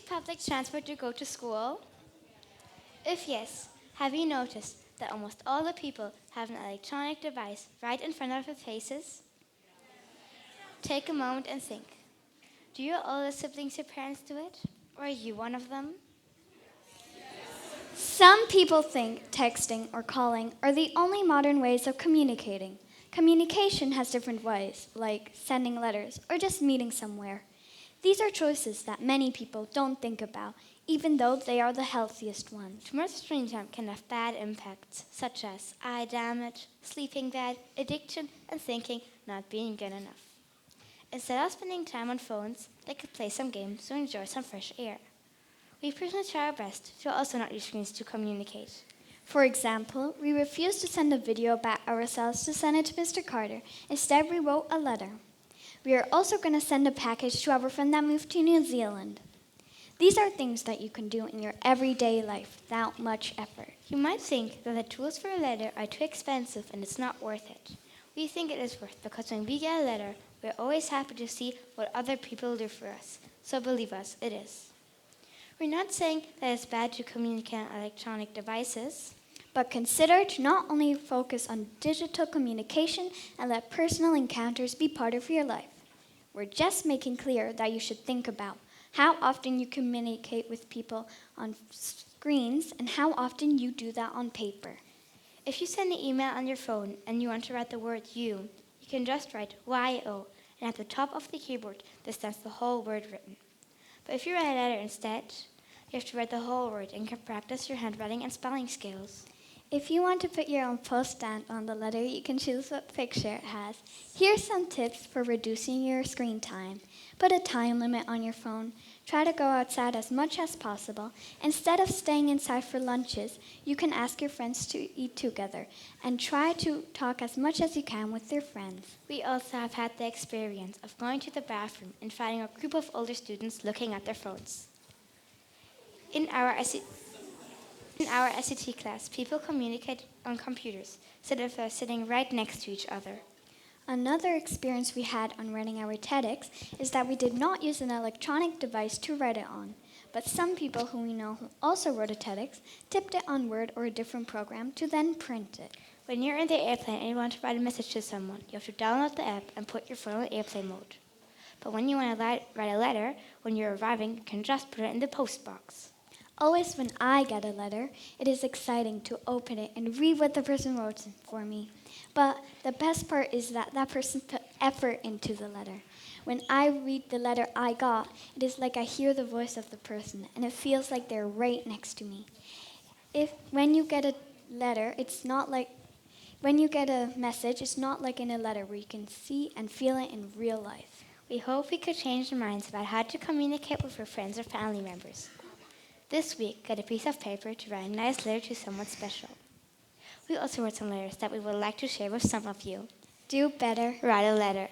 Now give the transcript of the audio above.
public transport to go to school? If yes, have you noticed that almost all the people have an electronic device right in front of their faces? Take a moment and think. Do your older siblings or parents do it? Or are you one of them? Some people think texting or calling are the only modern ways of communicating. Communication has different ways, like sending letters or just meeting somewhere. These are choices that many people don't think about, even though they are the healthiest ones. Too much screen time can have bad impacts, such as eye damage, sleeping bad, addiction, and thinking not being good enough. Instead of spending time on phones, they could play some games or enjoy some fresh air. We personally try our best to also not use screens to communicate. For example, we refused to send a video about ourselves to send it to Mr. Carter. Instead, we wrote a letter. We are also going to send a package to our friend that moved to New Zealand. These are things that you can do in your everyday life without much effort. You might think that the tools for a letter are too expensive and it's not worth it. We think it is worth because when we get a letter, we're always happy to see what other people do for us. So believe us, it is. We're not saying that it's bad to communicate on electronic devices, but consider to not only focus on digital communication and let personal encounters be part of your life. We're just making clear that you should think about how often you communicate with people on screens and how often you do that on paper. If you send an email on your phone and you want to write the word you can just write YO, and at the top of the keyboard, this stands the whole word written. But if you write a letter instead, you have to write the whole word and can practice your handwriting and spelling skills. If you want to put your own post-it on the letter, you can choose what picture it has. Here's some tips for reducing your screen time. Put a time limit on your phone. Try to go outside as much as possible. Instead of staying inside for lunches, you can ask your friends to eat together and try to talk as much as you can with your friends. We also have had the experience of going to the bathroom and finding a group of older students looking at their phones. In our SET class, people communicate on computers, so that they're sitting right next to each other. Another experience we had on writing our TEDx is that we did not use an electronic device to write it on. But some people who we know who also wrote a TEDx tipped it on Word or a different program to then print it. When you're in the airplane and you want to write a message to someone, you have to download the app and put your phone on airplane mode. But when you want to write a letter, when you're arriving, you can just put it in the post box. Always when I get a letter, it is exciting to open it and read what the person wrote for me. But the best part is that that person put effort into the letter. When I read the letter I got, it is like I hear the voice of the person, and it feels like they're right next to me. When you get a letter, when you get a message, it's not like in a letter where you can see and feel it in real life. We hope we could change your minds about how to communicate with your friends or family members. This week, get a piece of paper to write a nice letter to someone special. We also wrote some letters that we would like to share with some of you. Do better. Write a letter.